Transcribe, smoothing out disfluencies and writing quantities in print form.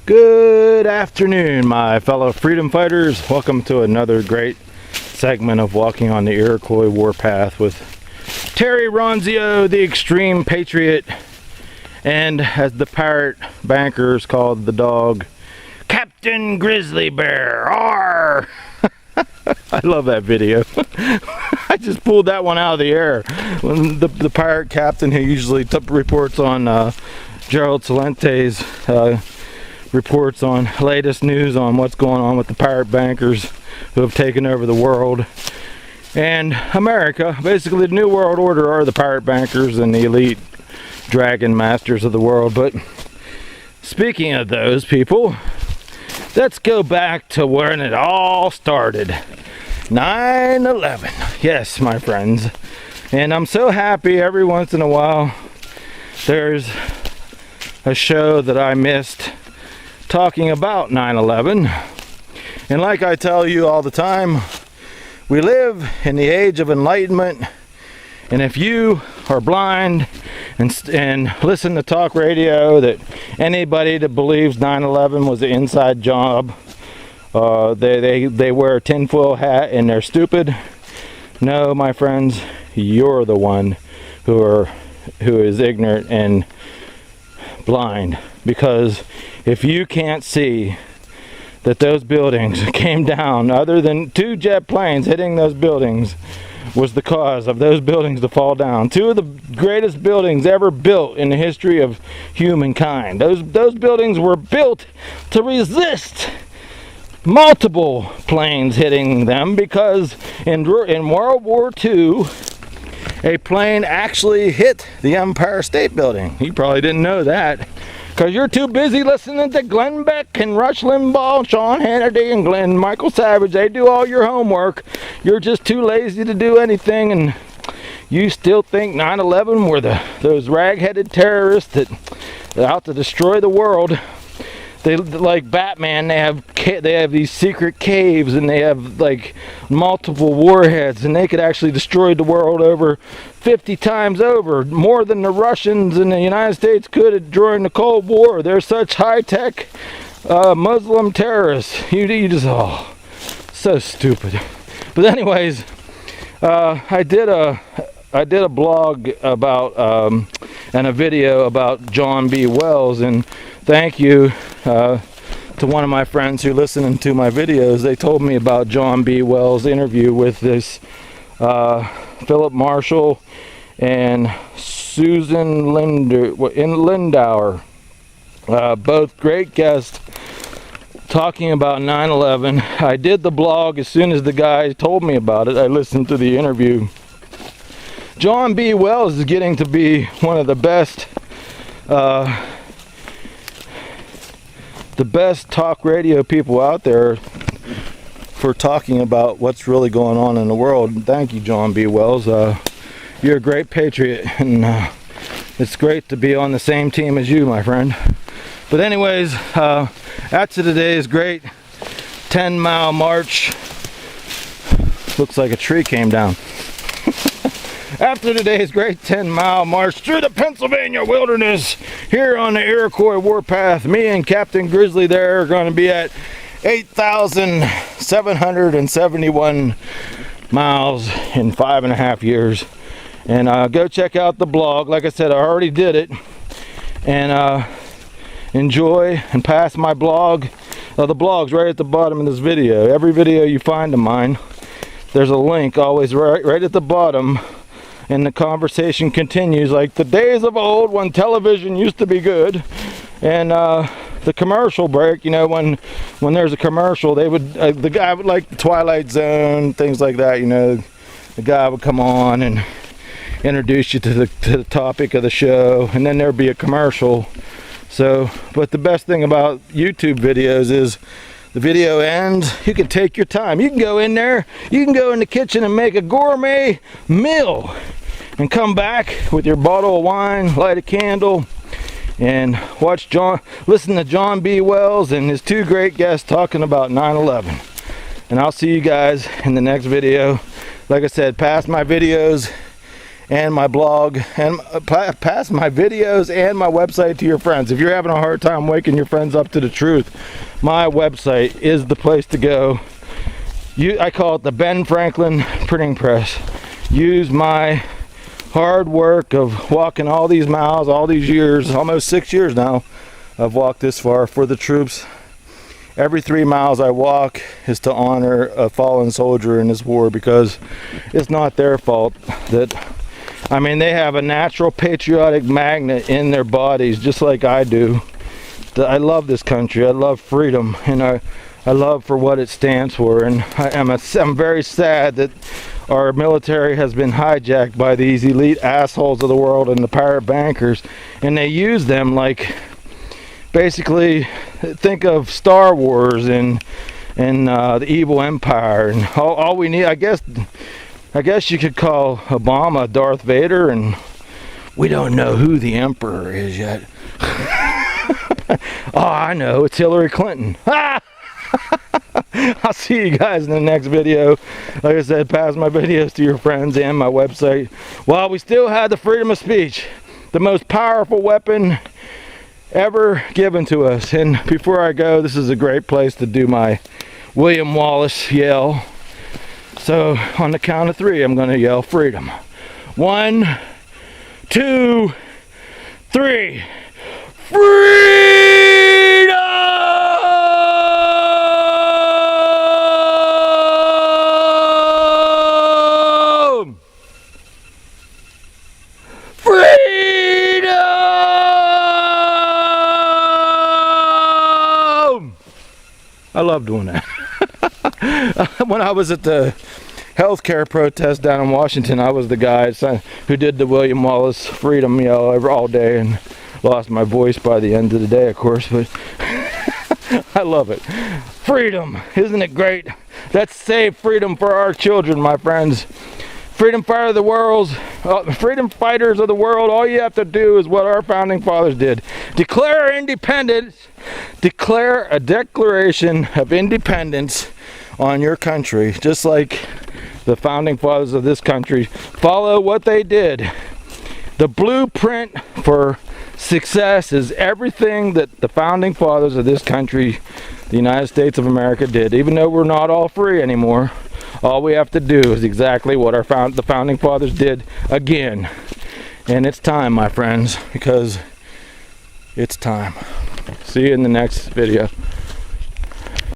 Good afternoon, my fellow freedom fighters. Welcome to another great segment of Walking on the Iroquois Warpath with Terry Ronzio, the extreme patriot, and as the pirate bankers called the dog, Captain Grizzly Bear. Arr! I love that video. I just pulled that one out of the air. When the pirate captain who usually reports on Gerald Salente's reports on latest news on what's going on with the pirate bankers who have taken over the world and America. Basically, the New World Order are the pirate bankers and the elite dragon masters of the world. But speaking of those people, let's go back to when it all started. 9/11. Yes, my friends. And I'm so happy every once in a while there's a show that I missed talking about 9/11. And like I tell you all the time, we live in the age of enlightenment, and if you are blind and listen to talk radio that anybody that believes 9/11 was an inside job, they wear a tinfoil hat and they're stupid. No, my friends, you're the one who is ignorant and blind, because if you can't see that those buildings came down, other than 2 jet planes hitting those buildings was the cause of those buildings to fall down. 2 of the greatest buildings ever built in the history of humankind. Those buildings were built to resist multiple planes hitting them, because in World War II a plane actually hit the Empire State Building. You probably didn't know that, because you're too busy listening to Glenn Beck and Rush Limbaugh, Sean Hannity and Michael Savage. They do all your homework. You're just too lazy to do anything, and you still think 9/11 were those rag-headed terrorists that are out to destroy the world. They, like Batman, they have these secret caves, and they have like multiple warheads, and they could actually destroy the world over 50 times over, more than the Russians and the United States could during the Cold War. They're such high-tech Muslim terrorists. You just, oh, so stupid. But anyways, I did a blog about and a video about John B. Wells, and thank you to one of my friends who listened to my videos. They told me about John B. Wells' interview with this Philip Marshall and Susan Lindauer, both great guests talking about 9/11. I did the blog as soon as the guy told me about it. I listened to the interview. John B. Wells is getting to be one of the best talk radio people out there for talking about what's really going on in the world. Thank you, John B. Wells. You're a great patriot, and it's great to be on the same team as you, my friend. But anyways, after today's great 10-mile march, looks like a tree came down. After today's great 10-mile march through the Pennsylvania wilderness here on the Iroquois Warpath, me and Captain Grizzly there are going to be at 8,771 miles in 5.5 years. And go check out the blog. Like I said, I already did it. And enjoy and pass my blog. The blog's right at the bottom of this video. Every video you find of mine, there's a link always right at the bottom. And the conversation continues like the days of old when television used to be good. And the commercial break, you know, when there's a commercial, they would the guy would, like the Twilight Zone, things like that, you know, the guy would come on and introduce you to the topic of the show, and then there'd be a commercial. So, but the best thing about YouTube videos is the video ends, you can take your time. You can go in there, you can go in the kitchen and make a gourmet meal and come back with your bottle of wine, light a candle, and listen to John B. Wells and his 2 great guests talking about 9/11. And I'll see you guys in the next video. Like I said, pass my videos and my blog, and pass my videos and my website to your friends. If you're having a hard time waking your friends up to the truth, my website is the place to go. I call it the Ben Franklin Printing Press. Use my hard work of walking all these miles, all these years, almost 6 years now, I've walked this far for the troops. Every 3 miles I walk is to honor a fallen soldier in this war, because it's not their fault that, I mean, they have a natural patriotic magnet in their bodies just like I do. I love this country. I love freedom, and I love for what it stands for. And I'm very sad that our military has been hijacked by these elite assholes of the world and the pirate bankers, and they use them like, basically, think of Star Wars and the evil empire, and all we need, I guess you could call Obama Darth Vader, and we don't know who the emperor is yet. Oh, I know, it's Hillary Clinton. I'll see you guys in the next video. Like I said, pass my videos to your friends and my website. While we still have the freedom of speech, the most powerful weapon ever given to us. And before I go, this is a great place to do my William Wallace yell. So on the count of 3, I'm going to yell freedom. 1, 2, 3. Freedom! Freedom! I love doing that. When I was at the healthcare protest down in Washington, I was the guy who did the William Wallace freedom yell all day, and lost my voice by the end of the day, of course, but I love it. Freedom, isn't it great? Let's save freedom for our children, my friends. Freedom fighters of the world, all you have to do is what our founding fathers did. Declare independence, declare a declaration of independence on your country, just like the founding fathers of this country. Follow what they did. The blueprint for success is everything that the founding fathers of this country, the United States of America, did. Even though we're not all free anymore, all we have to do is exactly what the founding fathers did again. And it's time, my friends, because it's time. See you in the next video.